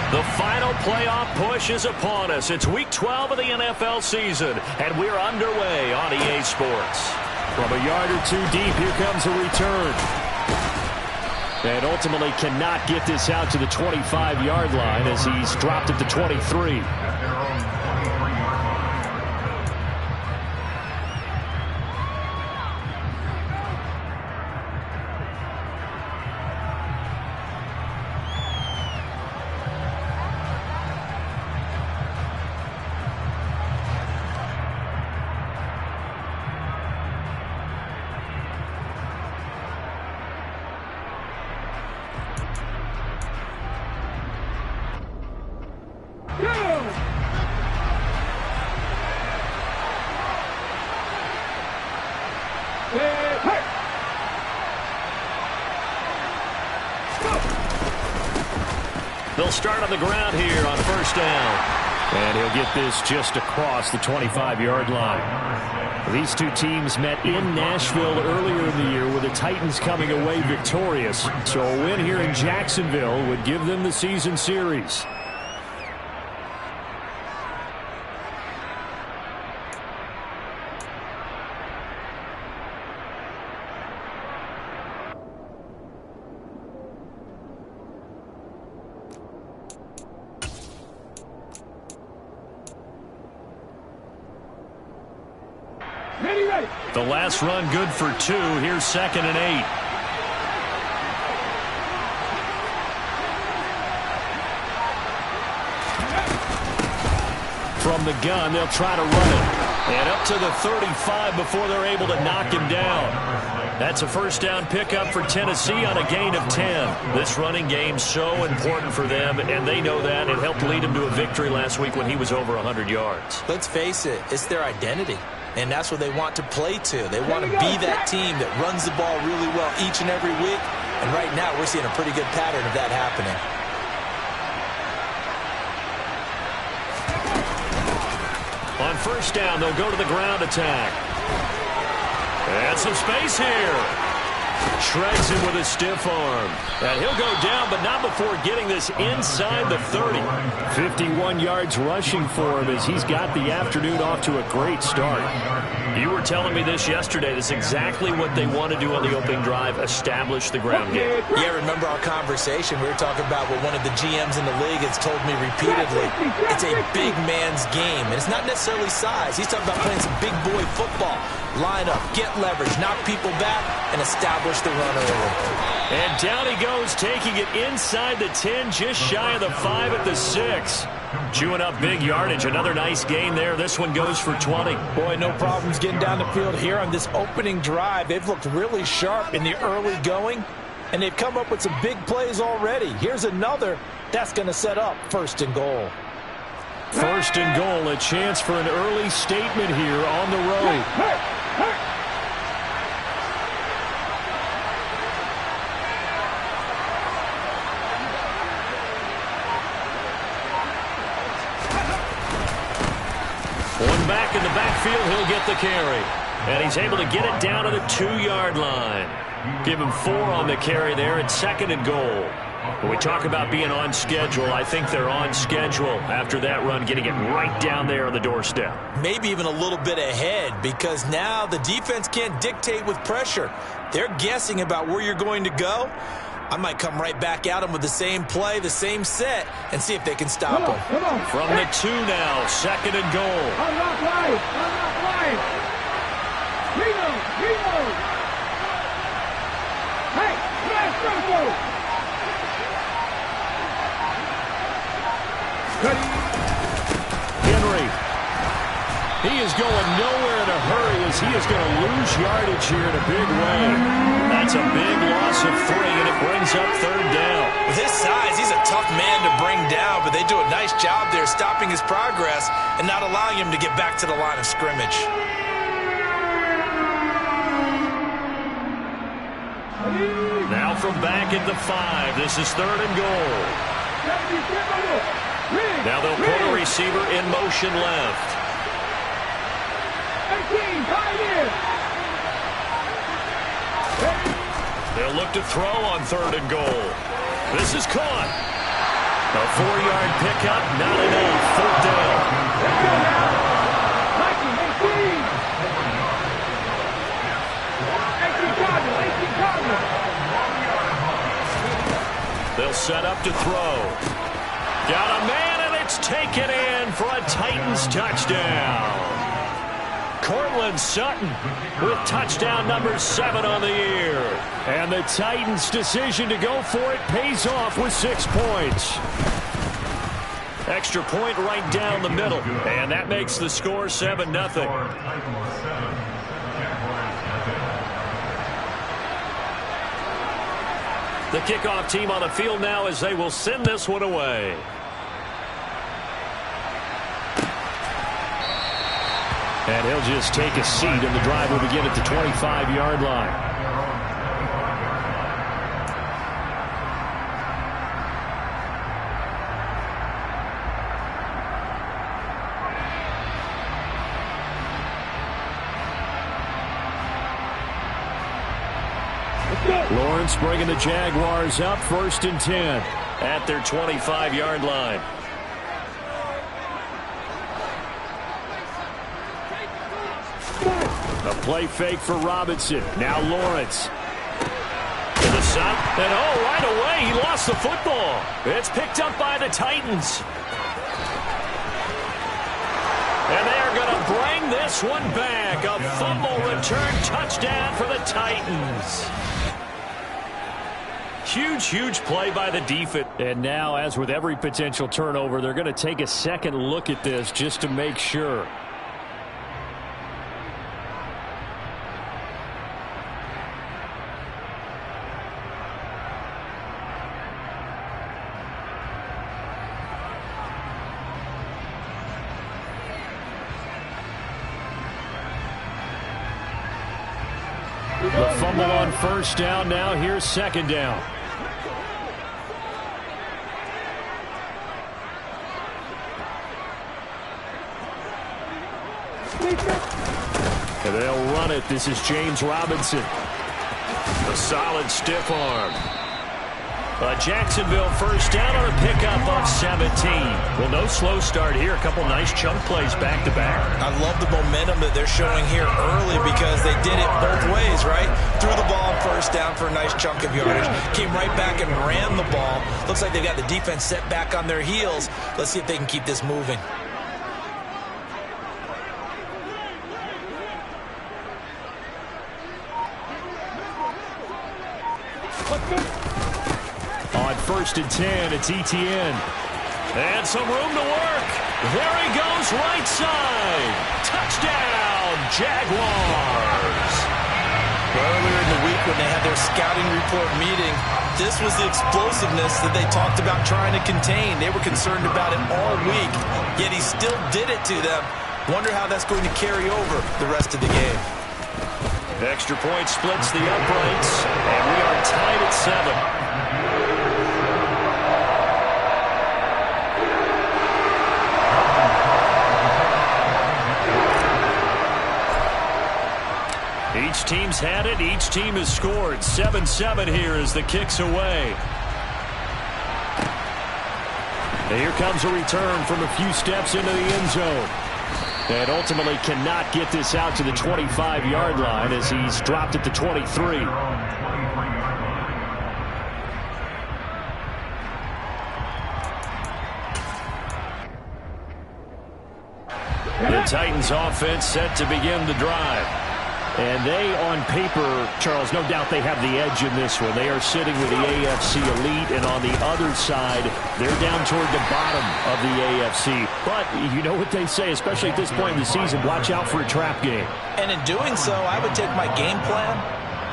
The final playoff push is upon us. It's Week 12 of the NFL season, and we're underway on EA Sports. From a yard or two deep, here comes a return. And ultimately cannot get this out to the 25-yard line as he's dropped at the 23. They'll start on the ground here on first down. And he'll get this just across the 25-yard line. These two teams met in Nashville earlier in the year with the Titans coming away victorious. So a win here in Jacksonville would give them the season series. The last run good for 2. Here's 2nd and 8. From the gun, they'll try to run it. And up to the 35 before they're able to knock him down. That's a first down pickup for Tennessee on a gain of 10. This running game's so important for them, and they know that. It helped lead them to a victory last week when he was over 100 yards. Let's face it, it's their identity. And that's what they want to play to. They want to be that team that runs the ball really well each and every week. And right now, we're seeing a pretty good pattern of that happening. On first down, they'll go to the ground attack. And some space here. Shreds him with a stiff arm. And he'll go down, but not before getting this inside the 30. 51 yards rushing for him as he's got the afternoon off to a great start. You were telling me this yesterday. That's exactly what they want to do on the opening drive, establish the ground game. Yeah, remember our conversation? We were talking about what one of the GMs in the league has told me repeatedly. It's a big man's game, and it's not necessarily size. He's talking about playing some big boy football. Line up, get leverage, knock people back, and establish the run early. And down he goes, taking it inside the 10, just shy of the 5 at the 6. Chewing up big yardage. Another nice gain there. This one goes for 20. Boy, no problems getting down the field here on this opening drive. They've looked really sharp in the early going, and they've come up with some big plays already. Here's another that's going to set up 1st and goal. 1st and goal, a chance for an early statement here on the road. One back in the backfield, he'll get the carry. And he's able to get it down to the 2-yard line. Give him 4 on the carry there at 2nd and goal. When we talk about being on schedule, I think they're on schedule after that run, getting it right down there on the doorstep. Maybe even a little bit ahead, because now the defense can't dictate with pressure. They're guessing about where you're going to go. I might come right back at them with the same play, the same set, and see if they can stop them. From the 2 now, 2nd and goal. Unlock line. Reno. Hey, smash, Henry. He is going nowhere in a hurry as he is going to lose yardage here in a big way. That's a big loss of 3, and it brings up 3rd down. With his size, he's a tough man to bring down, but they do a nice job there stopping his progress and not allowing him to get back to the line of scrimmage. Now from back at the 5, this is 3rd and goal. Now they'll put a receiver in motion left. They'll look to throw on 3rd and goal. This is caught. A 4-yard pickup, not enough. 4th down. Let's go now. Mikey, 18 Cardinal. They'll set up to throw. Got a man, and it's taken in for a Titans touchdown. Courtland Sutton with touchdown number 7 on the year. And the Titans' decision to go for it pays off with 6 points. Extra point right down the middle. And that makes the score 7-0. The kickoff team on the field now as they will send this one away. And he'll just take a seat, and the drive will begin at the 25-yard line. Lawrence bringing the Jaguars up, 1st and 10. At their 25-yard line. A play fake for Robinson. Now Lawrence. To the side. And right away, he lost the football. It's picked up by the Titans. And they are going to bring this one back. A fumble return touchdown for the Titans. Huge play by the defense. And now, as with every potential turnover, they're going to take a second look at this just to make sure. The fumble on 1st down. Now here's 2nd down. And they'll run it. This is James Robinson. A solid stiff arm. Jacksonville 1st down on a pickup of 17. Well, no slow start here. A couple nice chunk plays back-to-back. I love the momentum that they're showing here early because they did it both ways, right? Threw the ball on 1st down for a nice chunk of yardage. Came right back and ran the ball. Looks like they've got the defense set back on their heels. Let's see if they can keep this moving. On 1st and 10, it's Etienne. And some room to work. There he goes, right side. Touchdown, Jaguars. Earlier in the week when they had their scouting report meeting, this was the explosiveness that they talked about trying to contain. They were concerned about it all week, yet he still did it to them. Wonder how that's going to carry over the rest of the game. Extra point splits the uprights, and we are tied at 7. Each team's had it. Each team has scored. 7-7 here as the kick's away. And here comes a return from a few steps into the end zone. And ultimately cannot get this out to the 25-yard line as he's dropped at the 23. The Titans offense set to begin the drive. And they, on paper, Charles, no doubt they have the edge in this one. They are sitting with the AFC elite, and on the other side, they're down toward the bottom of the AFC. But you know what they say, especially at this point in the season, watch out for a trap game. And in doing so, I would take my game plan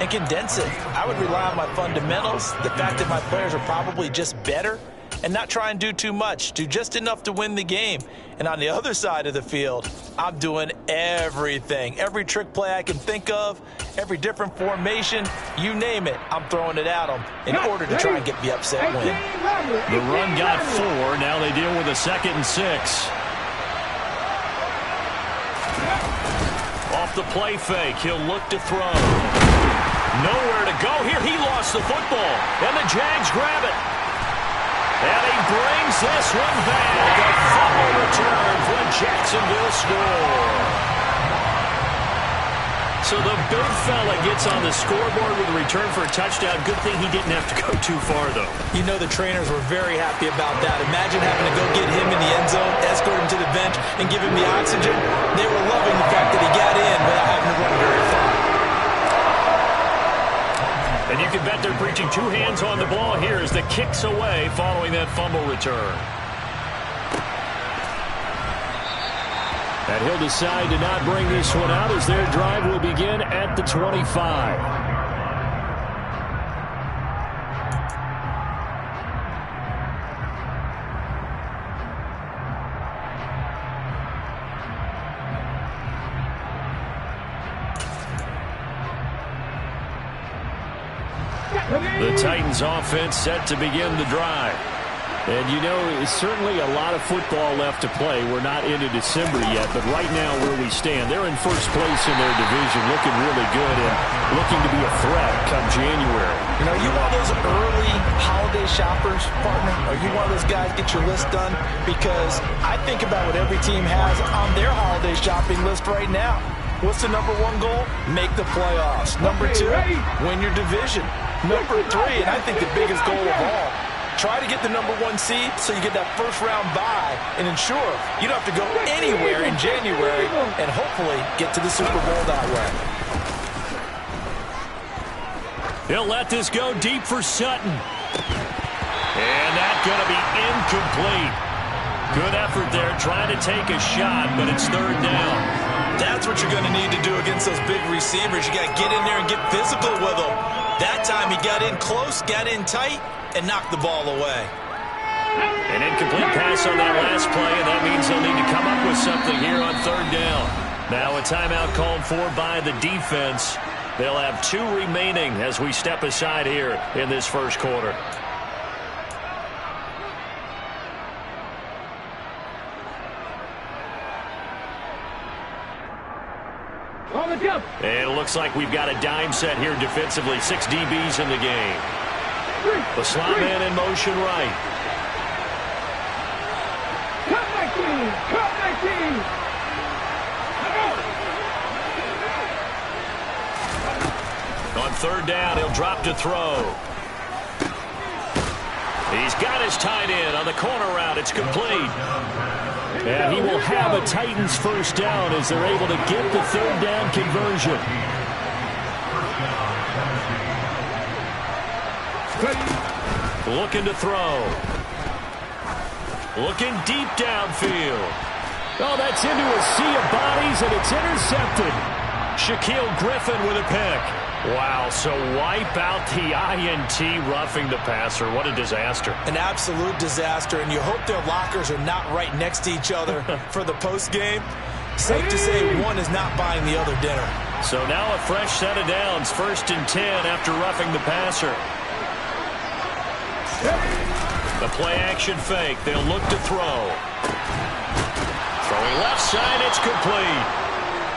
and condense it. I would rely on my fundamentals, the fact that my players are probably just better, and not try and do too much, do just enough to win the game. And on the other side of the field, I'm doing everything. Every trick play I can think of, every different formation, you name it, I'm throwing it at them in order to try and get the upset win. The run got 4. Now they deal with a 2nd and 6. Off the play fake, he'll look to throw. Nowhere to go here. He lost the football, and the Jags grab it. And he brings this one back. A fumble return for the Jacksonville score. So the big fella gets on the scoreboard with a return for a touchdown. Good thing he didn't have to go too far, though. You know the trainers were very happy about that. Imagine having to go get him in the end zone, escort him to the bench, and give him the oxygen. They were loving the fact that he got in without having to run very far. And you can bet they're preaching two hands on the ball here as the kick's away following that fumble return. And he'll decide to not bring this one out as their drive will begin at the 25. The Titans offense set to begin the drive. And, you know, it's certainly a lot of football left to play. We're not into December yet, but right now where we stand, they're in first place in their division, looking really good and looking to be a threat come January. You know, you one of those early holiday shoppers, partner? Are you one of those guys get your list done? Because I think about what every team has on their holiday shopping list right now. What's the number one goal? Make the playoffs. Number two, win your division. Number three, and I think the biggest goal of all, try to get the number one seed so you get that first round bye and ensure you don't have to go anywhere in January and hopefully get to the Super Bowl that way. He'll let this go deep for Sutton. And that's going to be incomplete. Good effort there trying to take a shot, but it's third down. That's what you're going to need to do against those big receivers. You got to get in there and get physical with them. That time he got in close, got in tight, and knocked the ball away. An incomplete pass on that last play, and that means they'll need to come up with something here on third down. Now a timeout called for by the defense. They'll have two remaining as we step aside here in this first quarter. And it looks like we've got a dime set here defensively. 6 DBs in the game. The slot man in motion right. Cut my team! Cut my team! On third down, he'll drop to throw. He's got his tight end on the corner route. It's complete. And he will have a Titans first down as they're able to get the third down conversion. Looking to throw. Looking deep downfield. Oh, that's into a sea of bodies, and it's intercepted. Shaquill Griffin with a pick. Wow, so wipe out the INT roughing the passer. What a disaster. An absolute disaster, and you hope their lockers are not right next to each other for the postgame. Safe to say one is not buying the other dinner. So now a fresh set of downs, 1st and 10 after roughing the passer. The play-action fake. They'll look to throw. Throwing left side, it's complete.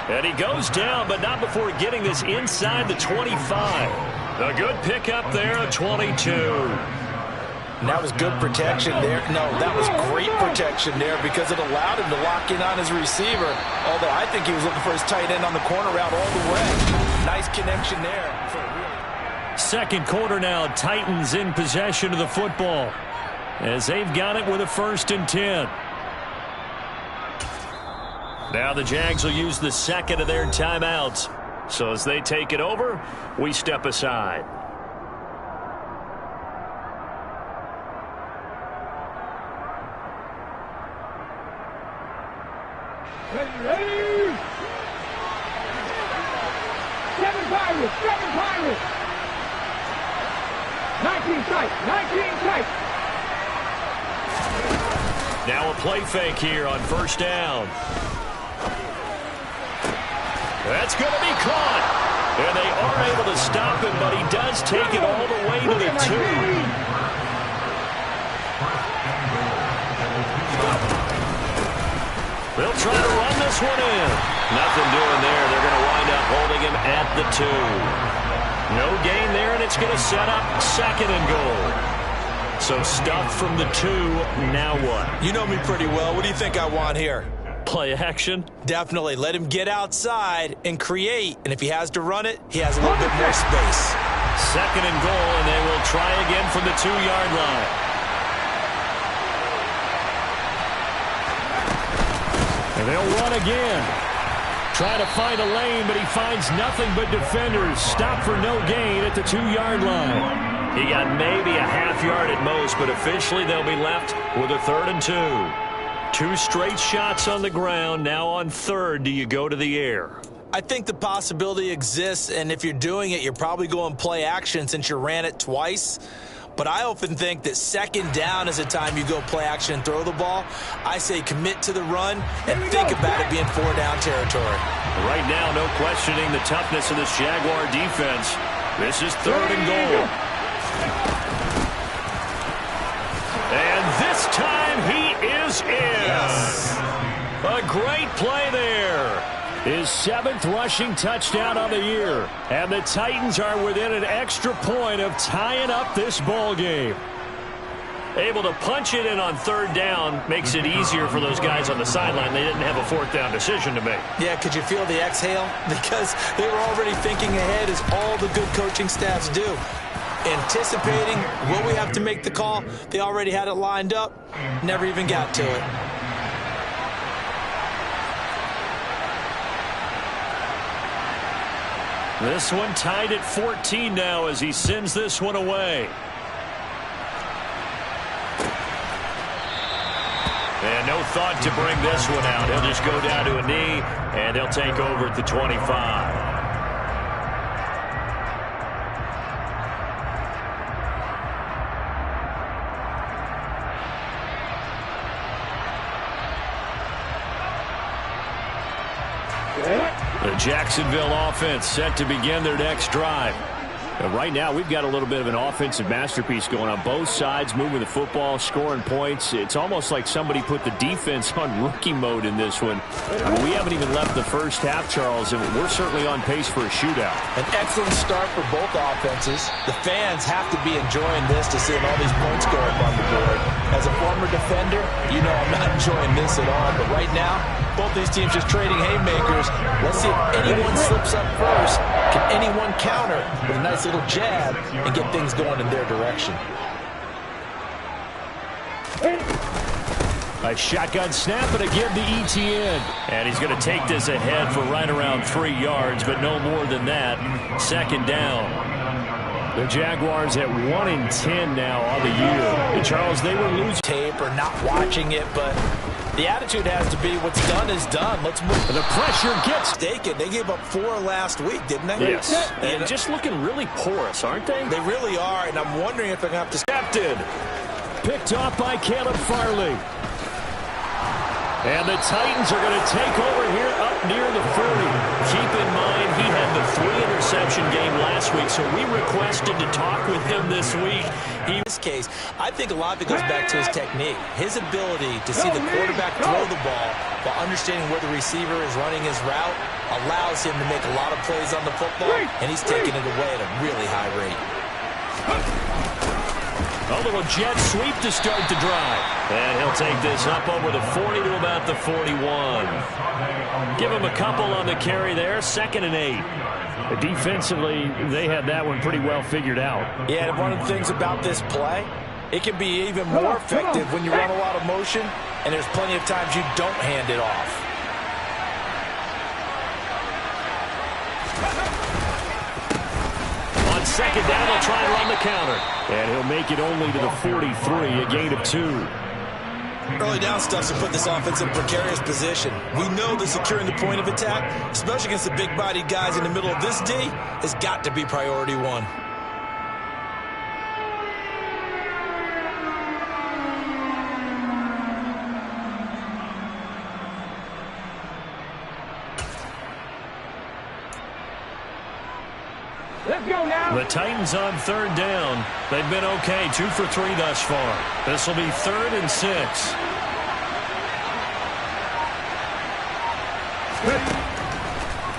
And he goes down, but not before getting this inside the 25. A good pickup there at 22. And that was good protection there. No, that was great protection there because it allowed him to lock in on his receiver. Although I think he was looking for his tight end on the corner route all the way. Nice connection there. Second quarter now, Titans in possession of the football as they've got it with a 1st and 10. Now the Jags will use the second of their timeouts. So as they take it over, we step aside. Ready! 7 Pirates! 7 Pirates! 19 tight! 19 tight! Now a play fake here on first down. That's going to be caught. And they are able to stop him, but he does take it all the way to the 2. They'll try to run this one in. Nothing doing there. They're going to wind up holding him at the 2. No gain there, and it's going to set up 2nd and goal. So stuffed from the 2. Now what? You know me pretty well. What do you think I want here? Play action? Definitely. Let him get outside and create. And if he has to run it, he has a little bit more space. 2nd and goal, and they will try again from the 2-yard line. And they'll run again. Trying to find a lane, but he finds nothing but defenders. Stop for no gain at the 2-yard line. He got maybe a half yard at most, but officially they'll be left with a 3rd and 2. 2 straight shots on the ground. Now on 3rd, do you go to the air? I think the possibility exists, and if you're doing it, you're probably going play action since you ran it twice. But I often think that 2nd down is a time you go play action and throw the ball. I say commit to the run and think about it being 4-down territory. Right now, no questioning the toughness of this Jaguar defense. This is 3rd and goal. And this time he is in. Yes. A great play there. His 7th rushing touchdown on the year. And the Titans are within an extra point of tying up this ball game. Able to punch it in on 3rd down makes it easier for those guys on the sideline. They didn't have a 4th down decision to make. Yeah, could you feel the exhale? Because they were already thinking ahead, as all the good coaching staffs do. Anticipating, will we have to make the call? They already had it lined up. Never even got to it. This one tied at 14 now as he sends this one away. And no thought to bring this one out. He'll just go down to a knee, and they'll take over at the 25. The Jacksonville offense set to begin their next drive. Right now, we've got a little bit of an offensive masterpiece going on both sides, moving the football, scoring points. It's almost like somebody put the defense on rookie mode in this one. I mean, we haven't even left the first half, Charles, and we're certainly on pace for a shootout. An excellent start for both offenses. The fans have to be enjoying this to seeing all these points go up on the board. As a former defender, you know I'm not enjoying this at all, but right now, both these teams just trading haymakers. Let's see if anyone slips up first. Can anyone counter with a nice little jab and get things going in their direction? A shotgun snap and again to ETN. And he's going to take this ahead for right around 3 yards, but no more than that. 2nd down. The Jaguars at 1-10 now on the year. And Charles, they were losing tape or not watching it, but the attitude has to be what's done is done. Let's move. The pressure gets taken. They gave up 4 last week, didn't they? Yes. And just looking really porous, aren't they? They really are, and I'm wondering if they're going to have to stepped in. Picked off by Caleb Farley. And the Titans are going to take over here up near the 40. Keep in mind, he had the 3-interception game last week, so we requested to talk with him this week. In this case, I think a lot of it goes back to his technique. His ability to see the quarterback throw the ball while understanding where the receiver is running his route allows him to make a lot of plays on the football, and he's taking it away at a really high rate. A little jet sweep to start the drive. And he'll take this up over the 40 to about the 41. Give him a couple on the carry there. 2nd and 8. Defensively, they had that one pretty well figured out. Yeah, and one of the things about this play, it can be even more effective when you run a lot of motion, and there's plenty of times you don't hand it off. On 2nd down, they'll try and run the counter. And he'll make it only to the 43, a gain of 2. Early down stuff's to put this offense in a precarious position. We know that securing the point of attack, especially against the big-bodied guys in the middle of this D, has got to be priority 1. Let's go now. The Titans on 3rd down. They've been okay, 2 for 3 thus far. This will be 3rd and 6.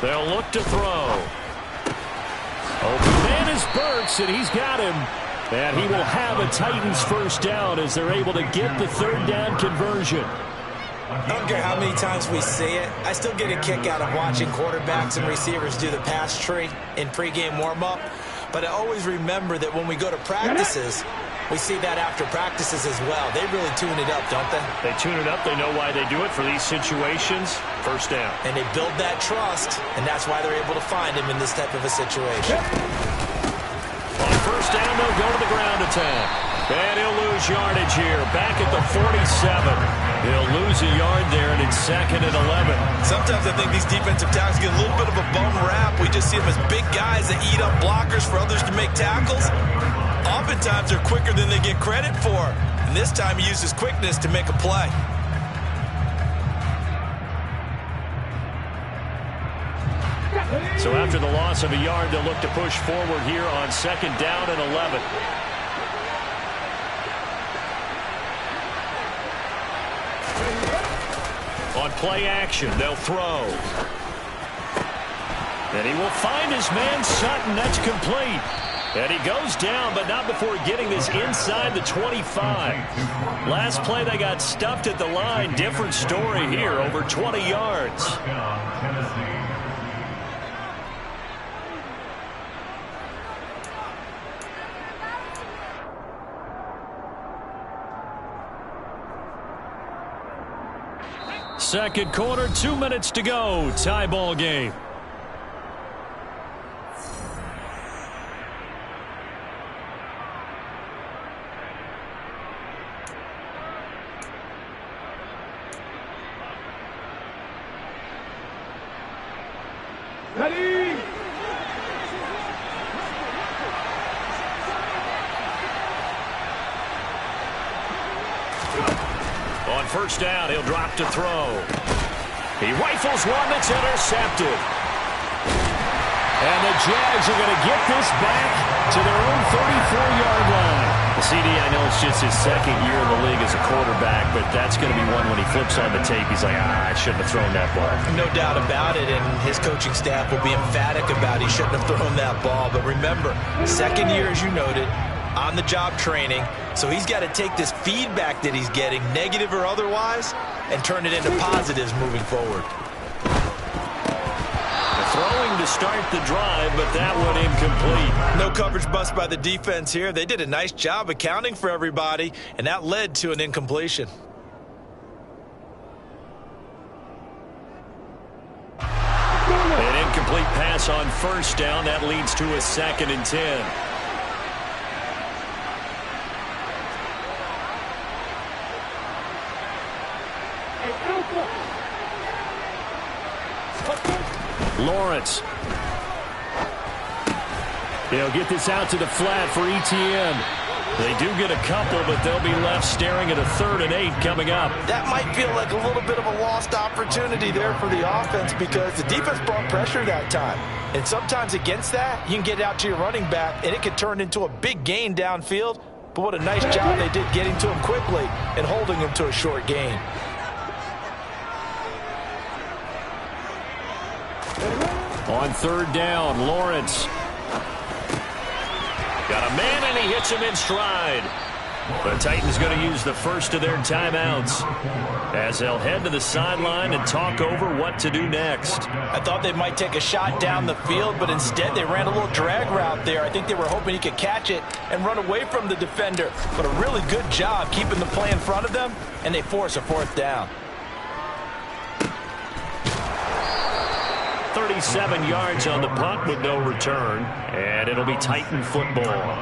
They'll look to throw. Open man is Burks, and he's got him. And he will have a Titans first down as they're able to get the third down conversion. I don't care how many times we see it. I still get a kick out of watching quarterbacks and receivers do the pass tree in pregame warm-up. But I always remember that when we go to practices, we see that after practices as well. They really tune it up, don't they? They tune it up. They know why they do it for these situations. First down. And they build that trust, and that's why they're able to find him in this type of a situation. On first down, they'll go to the ground attack. And he'll lose yardage here. Back at the 47. He'll lose a yard there, and it's 2nd and 11. Sometimes I think these defensive tackles get a little bit of a bum rap. We just see them as big guys that eat up blockers for others to make tackles. Oftentimes they're quicker than they get credit for. And this time he uses quickness to make a play. So after the loss of a yard, they'll look to push forward here on 2nd down and 11. On play action, they'll throw. And he will find his man Sutton. That's complete. And he goes down, but not before getting this inside the 25. Last play, they got stuffed at the line. Different story here, over 20 yards. Second quarter, 2 minutes to go. Tie ball game. Ready? On first down, he'll drop to throw. He rifles one that's intercepted. And the Jags are going to get this back to their own 34-yard line. The CD, I know it's just his second year in the league as a quarterback, but that's going to be one when he flips on the tape. He's like, I shouldn't have thrown that ball. No doubt about it, and his coaching staff will be emphatic about he shouldn't have thrown that ball. But remember, second year, as you noted, on-the-job training, so he's got to take this feedback that he's getting, negative or otherwise, and turn it into positives moving forward. Throwing to start the drive, but that one incomplete. No coverage bust by the defense here. They did a nice job accounting for everybody, and that led to an incompletion. An incomplete pass on first down. That leads to a 2nd and 10. Lawrence. They'll get this out to the flat for Etienne. They do get a couple, but they'll be left staring at a 3rd and 8 coming up. That might feel like a little bit of a lost opportunity there for the offense because the defense brought pressure that time. And sometimes against that, you can get out to your running back, and it could turn into a big gain downfield. But what a nice job they did getting to him quickly and holding him to a short gain. On 3rd down, Lawrence. Got a man, and he hits him in stride. The Titans going to use the first of their timeouts as they'll head to the sideline and talk over what to do next. I thought they might take a shot down the field, but instead they ran a little drag route there. I think they were hoping he could catch it and run away from the defender. But a really good job keeping the play in front of them, and they force a 4th down. 37 yards on the punt with no return, and it'll be Titan football.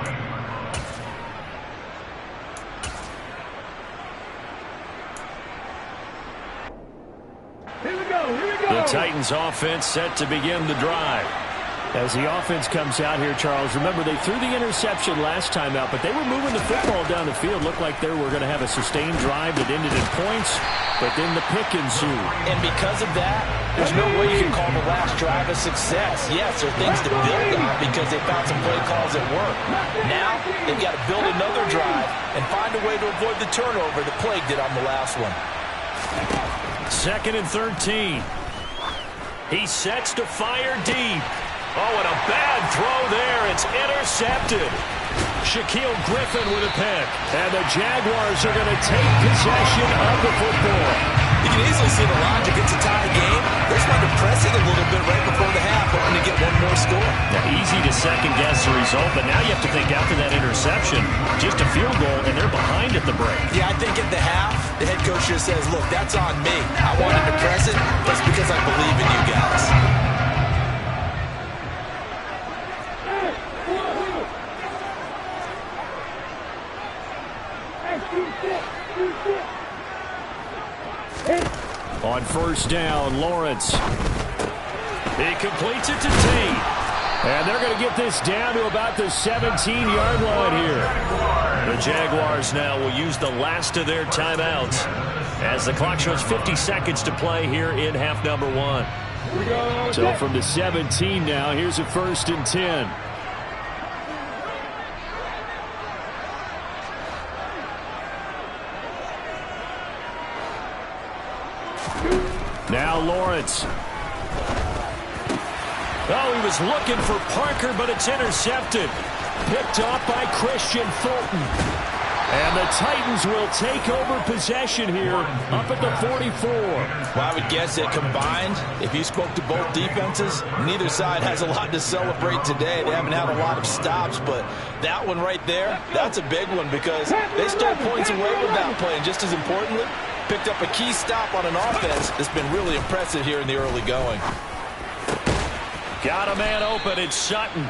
Here we go. The Titans offense set to begin the drive. As the offense comes out here, Charles, remember they threw the interception last time out, but they were moving the football down the field. Looked like they were going to have a sustained drive that ended in points, but then the pick ensued. And because of that, there's no way you can call the last drive a success. Yes, there are things to build on because they found some play calls that work. Now, they've got to build another drive and find a way to avoid the turnover that plagued it on the last one. 2nd and 13. He sets to fire deep. Oh, and a bad throw there. It's intercepted. Shaquille Griffin with a pick. And the Jaguars are going to take possession of the football. You can easily see the logic. It's a tie game. They're trying to press it a little bit right before the half, hoping to get one more score. Now, easy to second-guess the result, but now you have to think after that interception, just a field goal, and they're behind at the break. Yeah, I think at the half, the head coach just says, look, that's on me. I wanted to press it, but it's because I believe in you guys. On first down, Lawrence. He completes it to Tate. And they're going to get this down to about the 17-yard line here. The Jaguars now will use the last of their timeouts as the clock shows 50 seconds to play here in half number 1. So from the 17 now, here's a 1st and 10. Now Lawrence. Oh, he was looking for Parker, but it's intercepted. Picked off by Christian Fulton. And the Titans will take over possession here up at the 44. Well, I would guess that combined, if you spoke to both defenses, neither side has a lot to celebrate today. They haven't had a lot of stops, but that one right there, that's a big one because they stole points away with that play. And just as importantly, picked up a key stop on an offense that's been really impressive here in the early going. Got a man open. It's Sutton.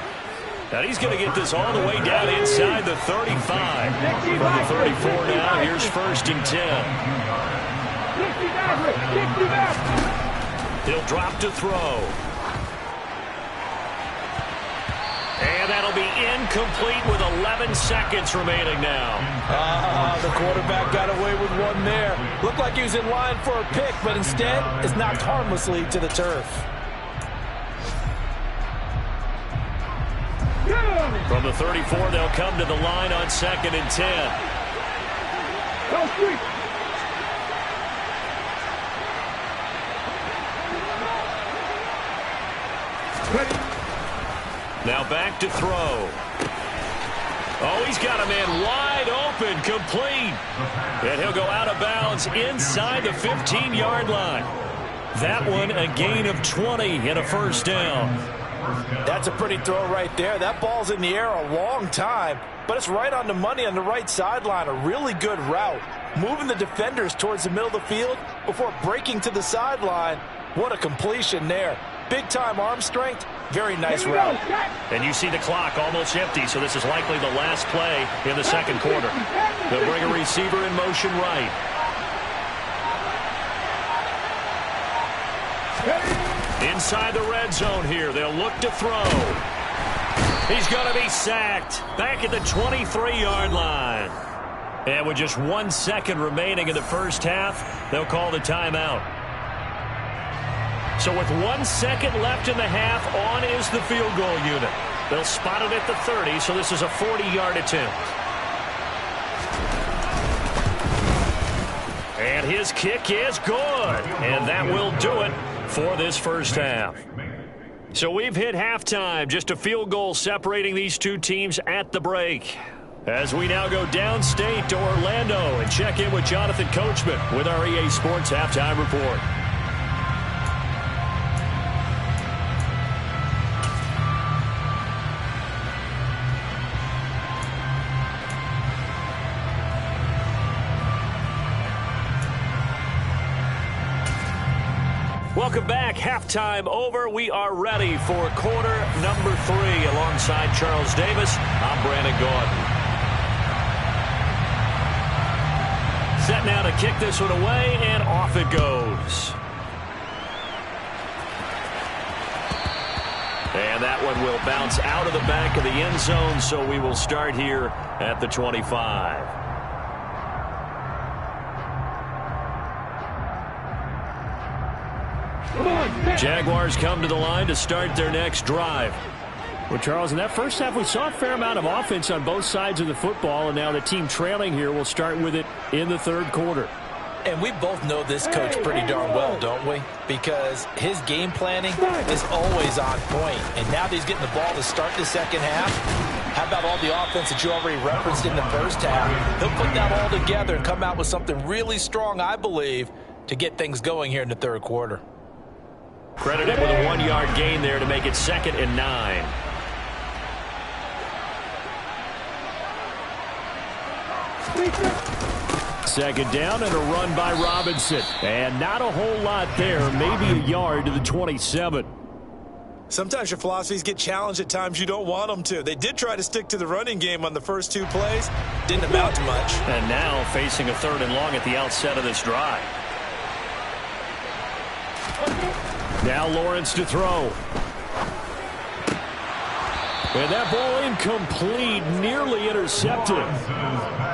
And he's going to get this all the way down inside the 35. From the 34 now, here's 1st and 10. He'll drop to throw. And that'll be incomplete with 11 seconds remaining now. The quarterback got away with one there. Looked like he was in line for a pick, but instead it's knocked harmlessly to the turf. From the 34, they'll come to the line on 2nd and 10. Now back to throw. Oh, he's got a man wide open, complete. And he'll go out of bounds inside the 15-yard line. That one a gain of 20 and a 1st down. That's a pretty throw right there. That ball's in the air a long time, but it's right on the money on the right sideline. A really good route. Moving the defenders towards the middle of the field before breaking to the sideline. What a completion there. Big-time arm strength. Very nice route. And you see the clock almost empty, so this is likely the last play in the 2nd quarter. They'll bring a receiver in motion right. Inside the red zone here. They'll look to throw. He's going to be sacked. Back at the 23-yard line. And with just 1 second remaining in the first half, they'll call the timeout. So with 1 second left in the half, on is the field goal unit. They'll spot it at the 30, so this is a 40-yard attempt. And his kick is good. And that will do it for this first half. So we've hit halftime. Just a field goal separating these two teams at the break. As we now go downstate to Orlando and check in with Jonathan Coachman with our EA Sports Halftime Report. Welcome back. Halftime over. We are ready for quarter number 3. Alongside Charles Davis, I'm Brandon Gaudin. Set now to kick this one away, and off it goes. And that one will bounce out of the back of the end zone, so we will start here at the 25. Jaguars come to the line to start their next drive. Well, Charles, in that first half, we saw a fair amount of offense on both sides of the football, and now the team trailing here will start with it in the 3rd quarter. And we both know this coach pretty darn well, don't we? Because his game planning is always on point. And now that he's getting the ball to start the second half, How about all the offense that you already referenced in the first half? He'll put that all together and come out with something really strong, I believe, to get things going here in the third quarter. Credited with a 1-yard gain there to make it 2nd and 9. Second down and a run by Robinson. And not a whole lot there, maybe a yard to the 27. Sometimes your philosophies get challenged at times you don't want them to. They did try to stick to the running game on the first 2 plays. Didn't amount to much. And now facing a 3rd and long at the outset of this drive. Now Lawrence to throw. And that ball incomplete, nearly intercepted.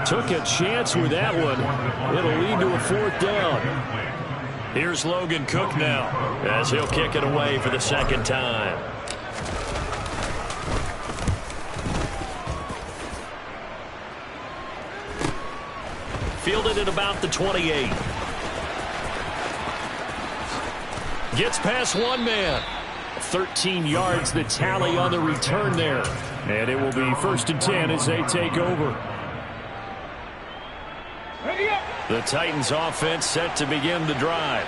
Took a chance with that one. It'll lead to a 4th down. Here's Logan Cook now as he'll kick it away for the 2nd time. Fielded at about the 28. Gets past one man. 13 yards the tally on the return there. And it will be 1st and 10 as they take over. The Titans offense set to begin the drive.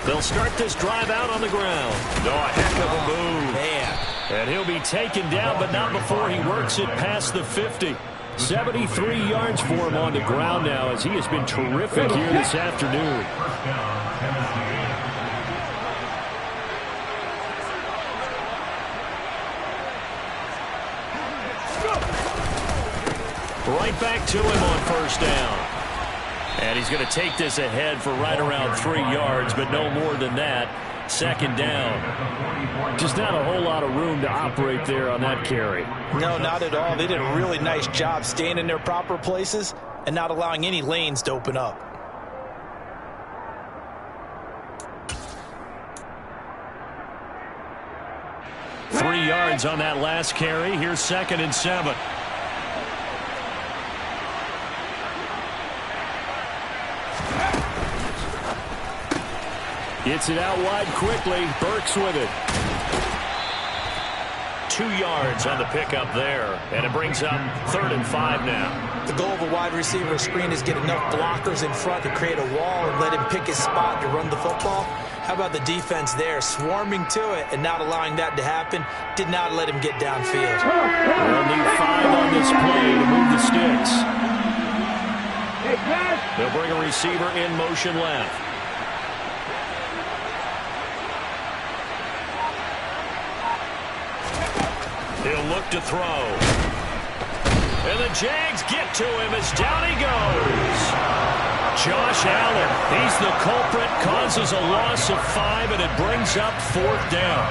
They'll start this drive out on the ground. Oh, a heck of a move. Man. And he'll be taken down, but not before he works it past the 50. 73 yards for him on the ground now as he has been terrific here this afternoon. Right back to him on 1st down. And he's going to take this ahead for right around 3 yards, but no more than that. 2nd down. Just not a whole lot of room to operate there on that carry. No, not at all. They did a really nice job staying in their proper places and not allowing any lanes to open up. Three yards on that last carry. Here's 2nd and 7. Gets it out wide quickly. Burks with it. 2 yards on the pickup there. And it brings up 3rd and 5 now. The goal of a wide receiver screen is get enough blockers in front to create a wall and let him pick his spot to run the football. How about the defense there, swarming to it and not allowing that to happen? Did not let him get downfield. They'll need 5 on this play to move the sticks. They'll bring a receiver in motion left. He'll look to throw. And the Jags get to him as down he goes. Josh Allen, he's the culprit, causes a loss of 5, and it brings up 4th down.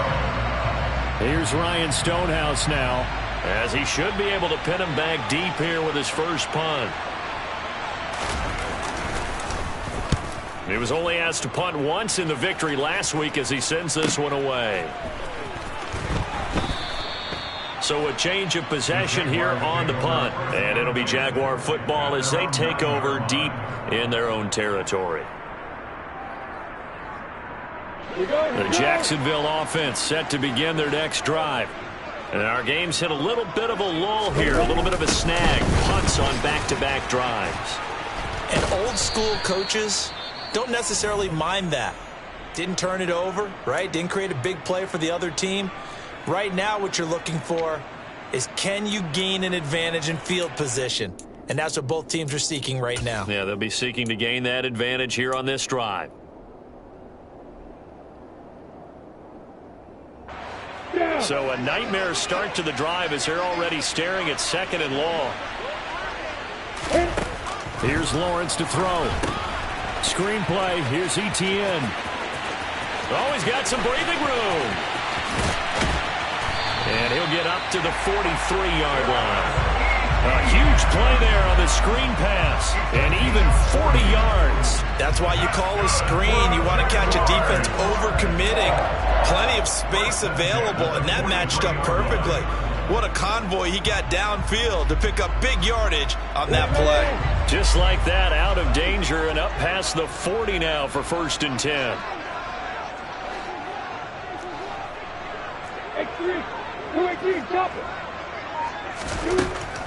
Here's Ryan Stonehouse now, as he should be able to pin him back deep here with his first punt. He was only asked to punt once in the victory last week as he sends this one away. So a change of possession here on the punt. And it'll be Jaguar football as they take over deep in their own territory. The Jacksonville offense set to begin their next drive. And our game's hit a little bit of a lull here, a little bit of a snag. Punts on back-to-back drives. And old school coaches don't necessarily mind that. Didn't turn it over, right? Didn't create a big play for the other team. Right now what you're looking for is, can you gain an advantage in field position? And that's what both teams are seeking right now. Yeah, they'll be seeking to gain that advantage here on this drive. So a nightmare start to the drive as they're already staring at 2nd and long. Here's Lawrence to throw. Screenplay. Here's Etienne. Oh, he's got some breathing room. And he'll get up to the 43-yard line. A huge play there on the screen pass. And even 40 yards. That's why you call a screen. You want to catch a defense overcommitting. Plenty of space available, and that matched up perfectly. What a convoy he got downfield to pick up big yardage on that play. Just like that, out of danger and up past the 40 now for 1st and 10.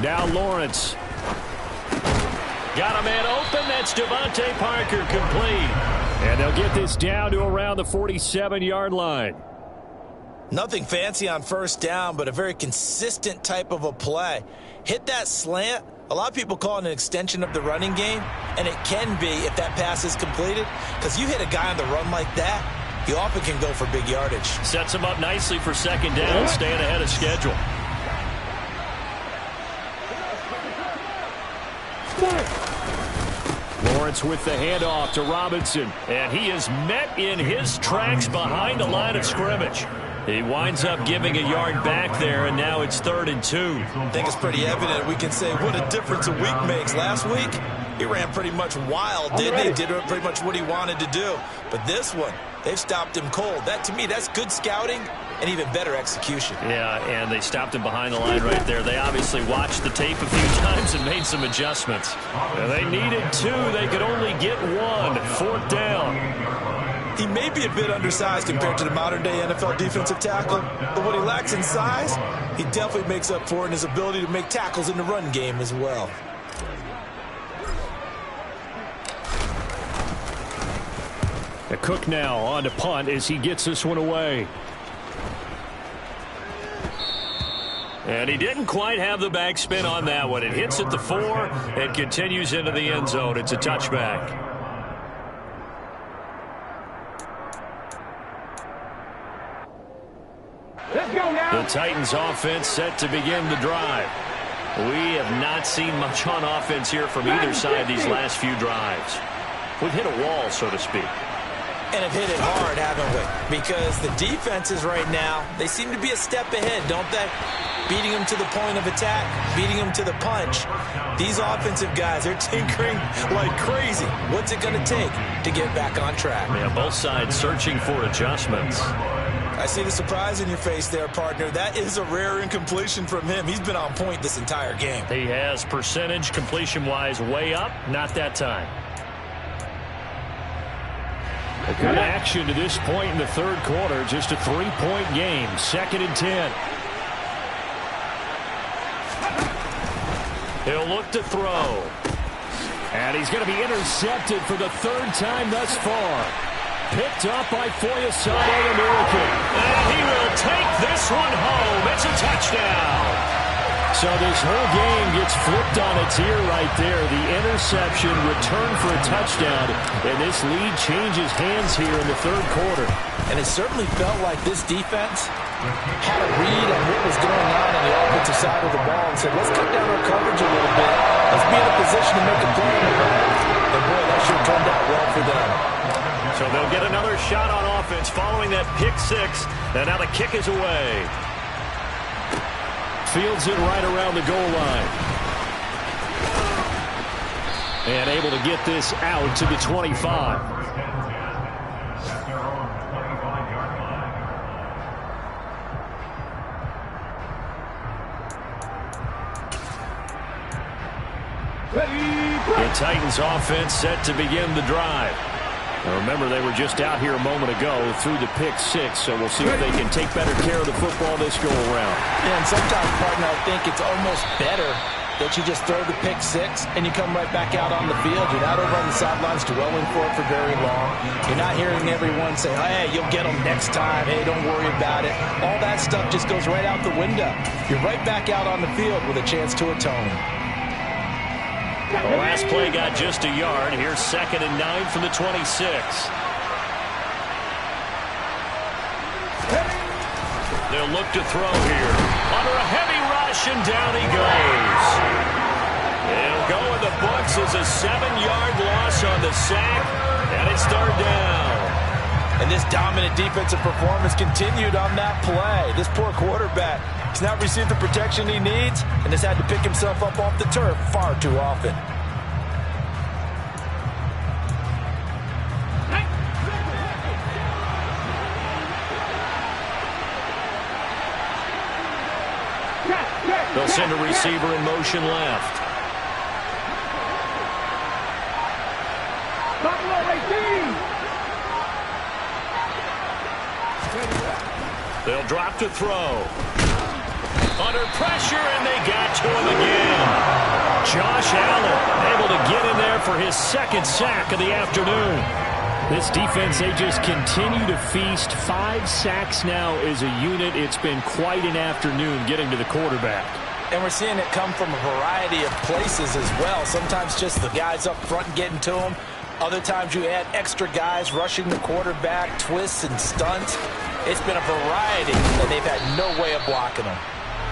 Now Lawrence. Got a man open. That's Devontae Parker, complete. And they'll get this down to around the 47-yard line. Nothing fancy on 1st down, but a very consistent type of a play. Hit that slant. A lot of people call it an extension of the running game, and it can be if that pass is completed, because you hit a guy on the run like that, you often can go for big yardage. Sets him up nicely for 2nd down, staying ahead of schedule. Lawrence with the handoff to Robinson. And he is met in his tracks behind the line of scrimmage. He winds up giving a yard back there, and now it's 3rd and 2. I think it's pretty evident. We can say what a difference a week makes. Last week, he ran pretty much wild, didn't he? Did pretty much what he wanted to do. But this one, they've stopped him cold. That, to me, that's good scouting and even better execution. Yeah, and they stopped him behind the line right there. They obviously watched the tape a few times and made some adjustments. And they needed 2. They could only get 1. 4th down. He may be a bit undersized compared to the modern-day NFL defensive tackle, but what he lacks in size, he definitely makes up for in his ability to make tackles in the run game as well. The Cook now on to punt as he gets this one away. And he didn't quite have the backspin on that one. It hits at the 4 and continues into the end zone. It's a touchback. The Titans offense set to begin the drive. We have not seen much on offense here from either side these last few drives. We've hit a wall, so to speak. And have hit it hard, haven't we? Because the defenses right now, they seem to be a step ahead, don't they? Beating them to the point of attack, beating them to the punch. These offensive guys, they're tinkering like crazy. What's it going to take to get back on track? Yeah, both sides searching for adjustments. I see the surprise in your face there, partner. That is a rare incompletion from him. He's been on point this entire game. He has percentage completion-wise way up. Not that time. A good action to this point in the 3rd quarter. Just a 3-point game. 2nd and 10. He'll look to throw. And he's going to be intercepted for the 3rd time thus far. Picked up by Foyesade American. And he will take this one home. It's a touchdown. So this whole game gets flipped on its ear right there. The interception, return for a touchdown, and this lead changes hands here in the 3rd quarter. And it certainly felt like this defense had a read on what was going on the offensive side of the ball and said, let's cut down our coverage a little bit. Let's be in a position to make a play in the back. And boy, that sure turned out well for them. So they'll get another shot on offense following that pick 6. And now the kick is away. Fields it right around the goal line. And able to get this out to the 25. The Titans offense set to begin the drive. Now remember, they were just out here a moment ago through the pick 6, so we'll see if they can take better care of the football this go around. Yeah, and sometimes, partner, I think it's almost better that you just throw the pick 6 and you come right back out on the field. You're not over on the sidelines dwelling for it for very long. You're not hearing everyone say, hey, you'll get them next time. Hey, don't worry about it. All that stuff just goes right out the window. You're right back out on the field with a chance to atone. The last play got just a yard. Here's 2nd and 9 from the 26. They'll look to throw here. Under a heavy rush, and down he goes. He'll go in the books as a 7-yard loss on the sack, and it's 3rd down. And this dominant defensive performance continued on that play. This poor quarterback has not received the protection he needs and has had to pick himself up off the turf far too often. send a receiver in motion left. They'll drop to throw. Under pressure, and they got to him again. Josh Allen able to get in there for his second sack of the afternoon. This defense, they just continue to feast. 5 sacks now as a unit. It's been quite an afternoon getting to the quarterback. And we're seeing it come from a variety of places as well. Sometimes just the guys up front getting to him. Other times you add extra guys rushing the quarterback, twists and stunts. It's been a variety, and they've had no way of blocking them.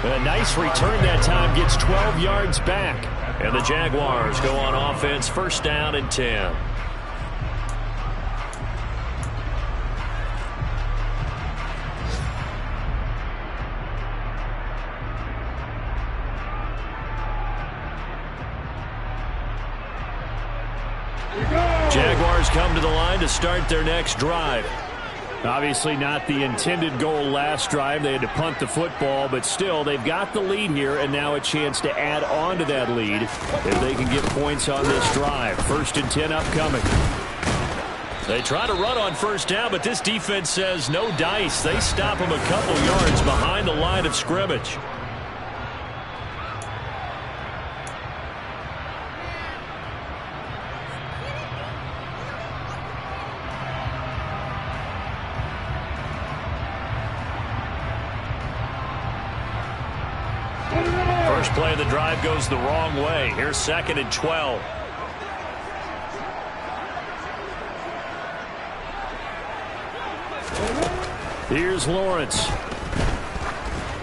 A nice return that time, gets 12 yards back. And the Jaguars go on offense, first down and 10. Jaguars come to the line to start their next drive. Obviously not the intended goal last drive. They had to punt the football, but still they've got the lead here, and now a chance to add on to that lead if they can get points on this drive. First and 10 upcoming. They try to run on first down, but this defense says no dice. They stop them a couple yards behind the line of scrimmage. First play of the drive goes the wrong way. Here's second and 12. Here's Lawrence.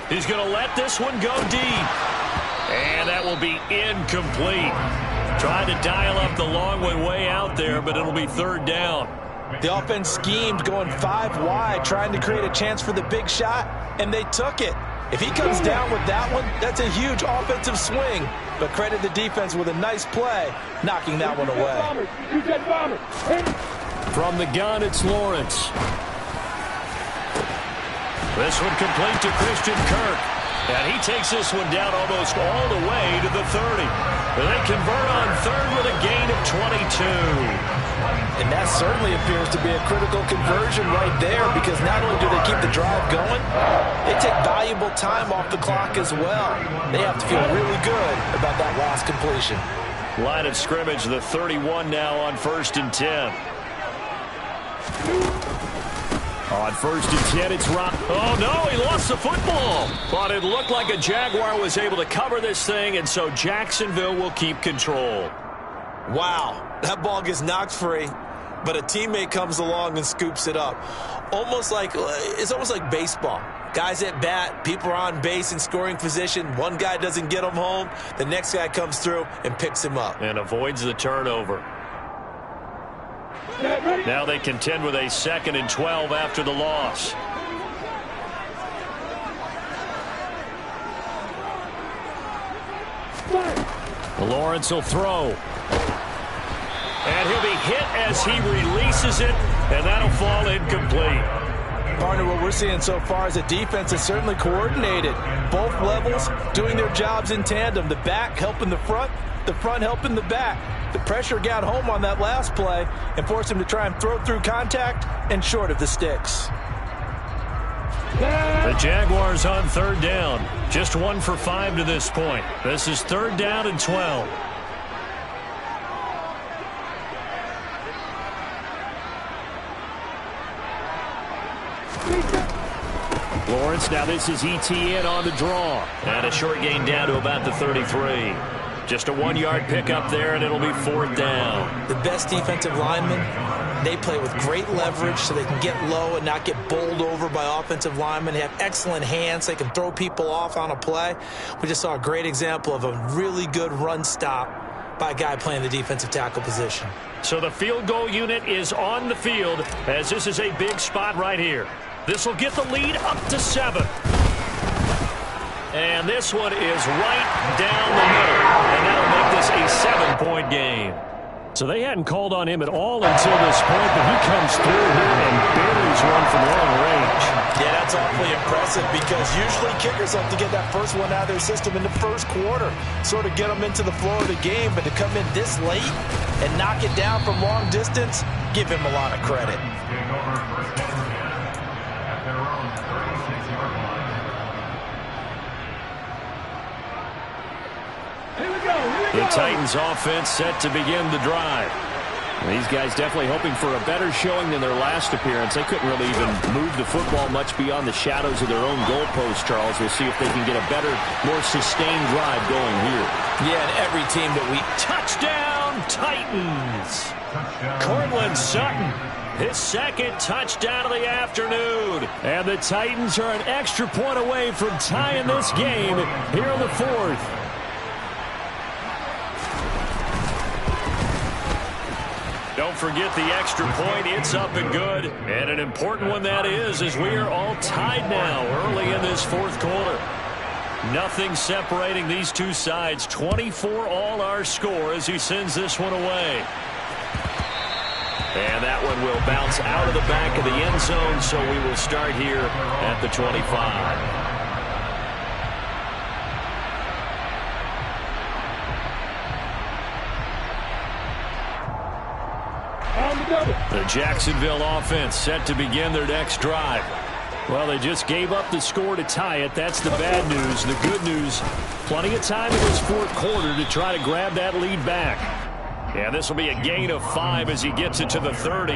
He's going to let this one go deep. And that will be incomplete. Trying to dial up the long one way out there, but it'll be third down. The offense schemed going 5 wide, trying to create a chance for the big shot, and they took it. If he comes down with that one, that's a huge offensive swing. But credit the defense with a nice play, knocking that one away. From the gun, it's Lawrence. This one complete to Christian Kirk. And he takes this one down almost all the way to the 30. And they convert on third with a gain of 22. And that certainly appears to be a critical conversion right there, because not only do they keep the drive going, they take valuable time off the clock as well. They have to feel really good about that last completion. Line of scrimmage, the 31 now on first and 10. On first and 10, it's Rob. Oh, no, he lost the football. But it looked like a Jaguar was able to cover this thing, and so Jacksonville will keep control. Wow, that ball gets knocked free, but a teammate comes along and scoops it up. It's almost like baseball. Guys at bat, people are on base in scoring position. One guy doesn't get him home. The next guy comes through and picks him up. And avoids the turnover. Now they contend with a second and 12 after the loss. Lawrence will throw. And he'll be hit as he releases it, and that'll fall incomplete. Partner, what we're seeing so far is a defense is certainly coordinated. Both levels doing their jobs in tandem. The back helping the front helping the back. The pressure got home on that last play and forced him to try and throw through contact and short of the sticks. The Jaguars on third down. Just 1 for 5 to this point. This is third down and 12. Lawrence, now this is ETN on the draw. And a short gain down to about the 33. Just a 1-yard pickup there, and it'll be fourth down. The best defensive linemen, they play with great leverage so they can get low and not get bowled over by offensive linemen. They have excellent hands. They can throw people off on a play. We just saw a great example of a really good run stop by a guy playing the defensive tackle position. So the field goal unit is on the field, as this is a big spot right here. This will get the lead up to 7. And this one is right down the middle. And that'll make this a 7-point game. So they hadn't called on him at all until this point, but he comes through here and buries one from long range. Yeah, that's awfully impressive because usually kickers like to get that first one out of their system in the first quarter, sort of get them into the flow of the game, but to come in this late and knock it down from long distance, give him a lot of credit. The Titans offense set to begin the drive. These guys definitely hoping for a better showing than their last appearance. They couldn't really even move the football much beyond the shadows of their own goalpost, Charles. We'll see if they can get a better, more sustained drive going here. Yeah, and every team that we... Touchdown, Titans! Courtland Sutton, his second touchdown of the afternoon. And the Titans are an extra point away from tying this game here in the fourth. Don't forget the extra point. It's up and good. And an important one that is, as we are all tied now early in this fourth quarter. Nothing separating these two sides. 24 all our score as he sends this one away. And that one will bounce out of the back of the end zone, so we will start here at the 25. The Jacksonville offense set to begin their next drive. Well, they just gave up the score to tie it. That's the bad news. The good news, plenty of time in this fourth quarter to try to grab that lead back. Yeah, this will be a gain of 5 as he gets it to the 30.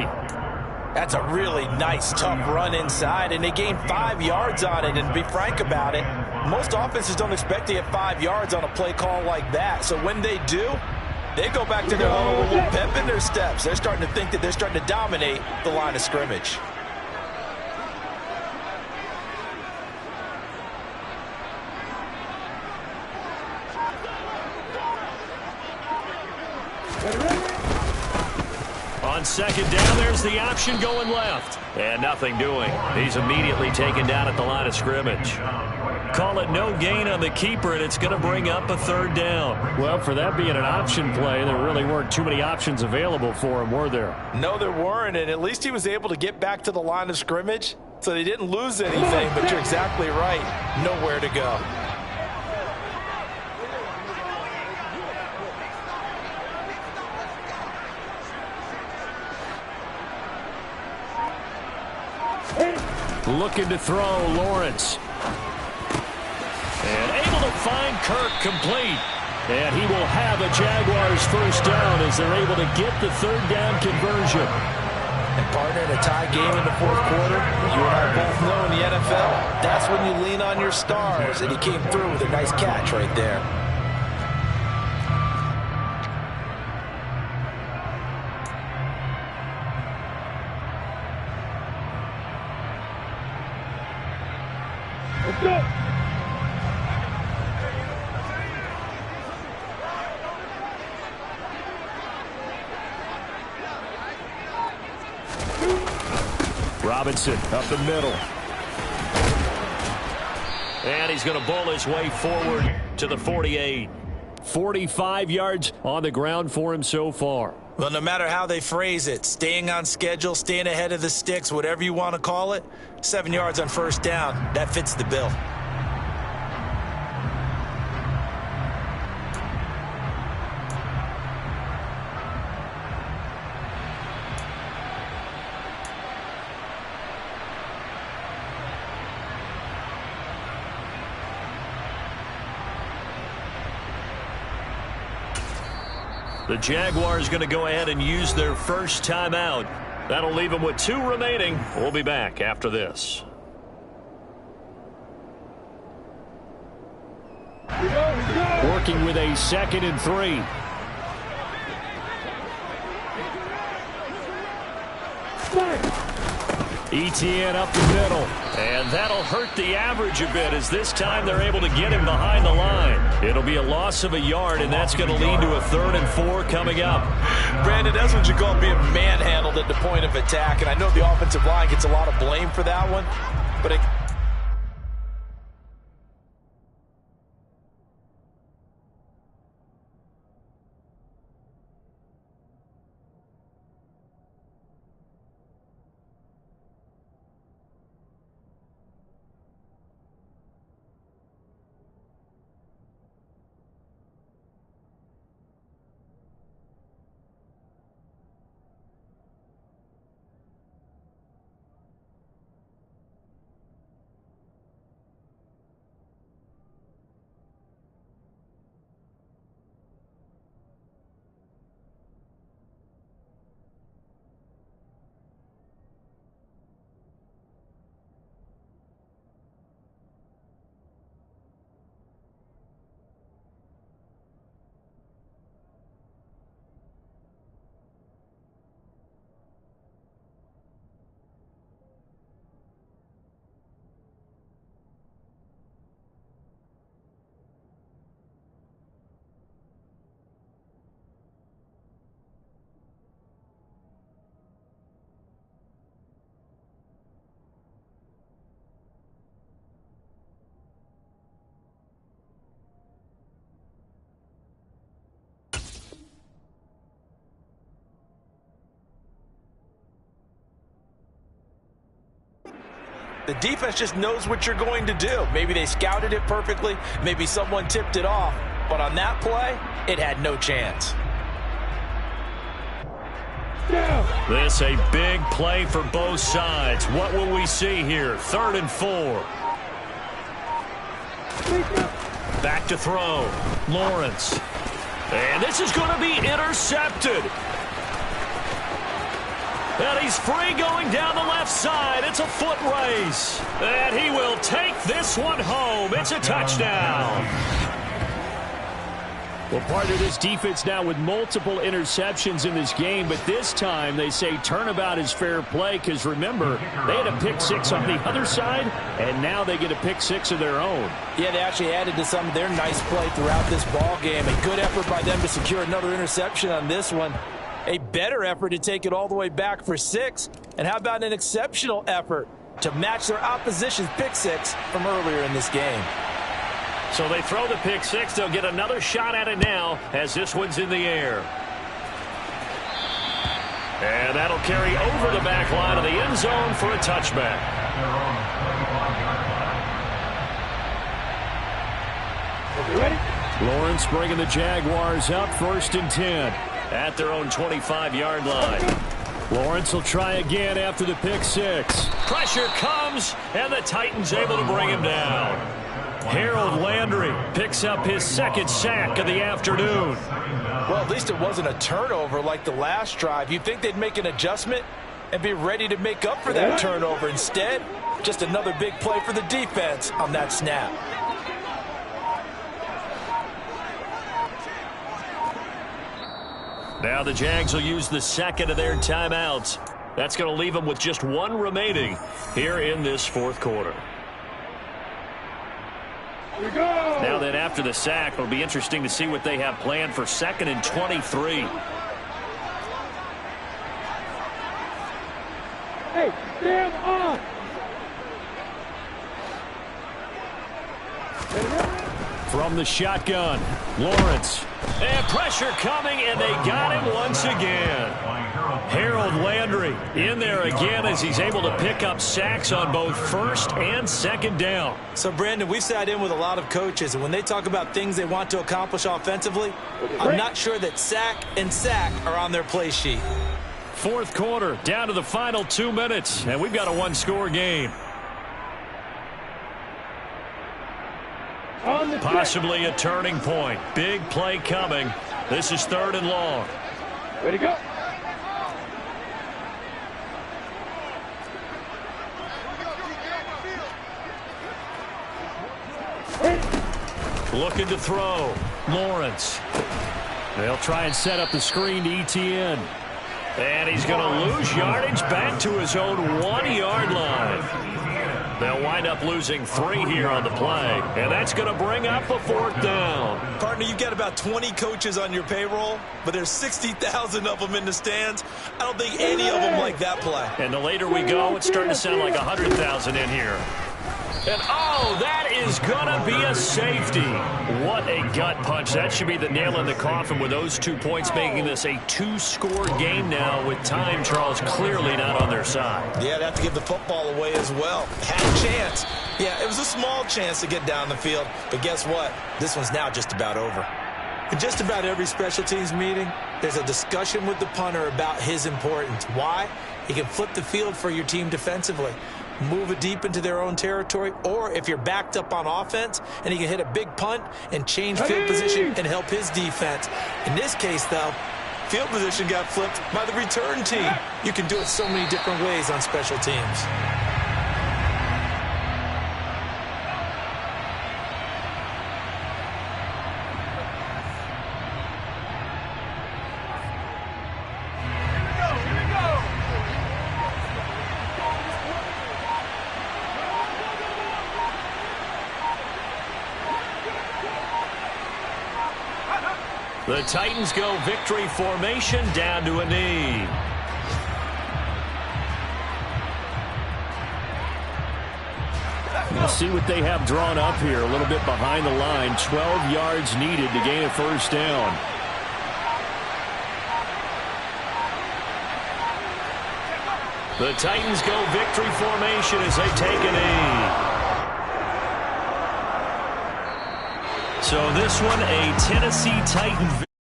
That's a really nice, tough run inside, and they gained 5 yards on it. And to be frank about it, most offenses don't expect to get 5 yards on a play call like that. So when they do, they go back to their huddle with a little pep in their steps. They're starting to think that they're starting to dominate the line of scrimmage. On second down, there's the option going left. And nothing doing. He's immediately taken down at the line of scrimmage. Call it no gain on the keeper, and it's going to bring up a third down. Well, for that being an option play, there really weren't too many options available for him, were there? No, there weren't, and at least he was able to get back to the line of scrimmage, so they didn't lose anything, but you're exactly right. Nowhere to go. Looking to throw, Lawrence. And able to find Kirk complete. And he will have a Jaguars first down as they're able to get the third down conversion. And partner, in a tie game in the fourth quarter, you and I both know in the NFL, that's when you lean on your stars. And he came through with a nice catch right there. Let's go. Robinson up the middle. And he's going to bowl his way forward to the 48. 45 yards on the ground for him so far. Well, no matter how they phrase it, staying on schedule, staying ahead of the sticks, whatever you want to call it, 7 yards on first down, that fits the bill. The Jaguars going to go ahead and use their first timeout. That'll leave them with 2 remaining. We'll be back after this. Working with a 2nd and 3. Etienne up the middle. And that'll hurt the average a bit as this time they're able to get him behind the line. It'll be a loss of a yard, and that's going to lead to a 3rd and 4 coming up. Brandon, that's what you call being manhandled at the point of attack. And I know the offensive line gets a lot of blame for that one. But The defense just knows what you're going to do. Maybe they scouted it perfectly. Maybe someone tipped it off. But on that play, it had no chance. This a big play for both sides. What will we see here? 3rd and 4. Back to throw. Lawrence. And this is going to be intercepted. And he's free going down the left side. It's a foot race. And he will take this one home. It's a touchdown. Well, partner, this defense now with multiple interceptions in this game, but this time they say turnabout is fair play because, remember, they had a pick 6 on the other side, and now they get a pick 6 of their own. Yeah, they actually added to some of their nice play throughout this ball game. A good effort by them to secure another interception on this one. A better effort to take it all the way back for 6. And how about an exceptional effort to match their opposition's pick 6 from earlier in this game? So they throw the pick 6. They'll get another shot at it now as this one's in the air. And that'll carry over the back line of the end zone for a touchback. Lawrence bringing the Jaguars up 1st and 10. At their own 25-yard line. Lawrence will try again after the pick 6. Pressure comes, and the Titans able to bring him down. Harold Landry picks up his 2nd sack of the afternoon. Well, at least it wasn't a turnover like the last drive. You'd think they'd make an adjustment and be ready to make up for that turnover. Instead, just another big play for the defense on that snap. Now the Jags will use the 2nd of their timeouts. That's going to leave them with just 1 remaining here in this 4th quarter. Now then, after the sack, it'll be interesting to see what they have planned for 2nd and 23. Hey, stand off! From the shotgun, Lawrence. And pressure coming, and they got him once again. Harold Landry in there again as he's able to pick up sacks on both 1st and 2nd down. So, Brandon, we've sat in with a lot of coaches, and when they talk about things they want to accomplish offensively, I'm not sure that sack and sack are on their play sheet. 4th quarter, down to the final 2 minutes, and we've got a 1-score game. Possibly a turning point. Big play coming. This is 3rd and long. Way to go. Looking to throw. Lawrence. They'll try and set up the screen to ETN. And he's going to lose yardage back to his own 1-yard line. They'll wind up losing 3 here on the play. And that's going to bring up a 4th down. Partner, you've got about 20 coaches on your payroll, but there's 60,000 of them in the stands. I don't think any of them like that play. And the later we go, it's starting to sound like 100,000 in here. And, oh, that is going to be a safety. What a gut punch. That should be the nail in the coffin with those 2 points, making this a 2-score game now with time, Charles, clearly not on their side. Yeah, they have to give the football away as well. Had a chance. Yeah, it was a small chance to get down the field. But guess what? This one's now just about over. In just about every special teams meeting, there's a discussion with the punter about his importance. Why? He can flip the field for your team defensively, move it deep into their own territory, or if you're backed up on offense, and he can hit a big punt and change field position and help his defense. In this case, though, field position got flipped by the return team. You can do it so many different ways on special teams. The Titans go victory formation down to a knee. Let's see what they have drawn up here. A little bit behind the line. 12 yards needed to gain a 1st down. The Titans go victory formation as they take a knee. So this one, a Tennessee Titan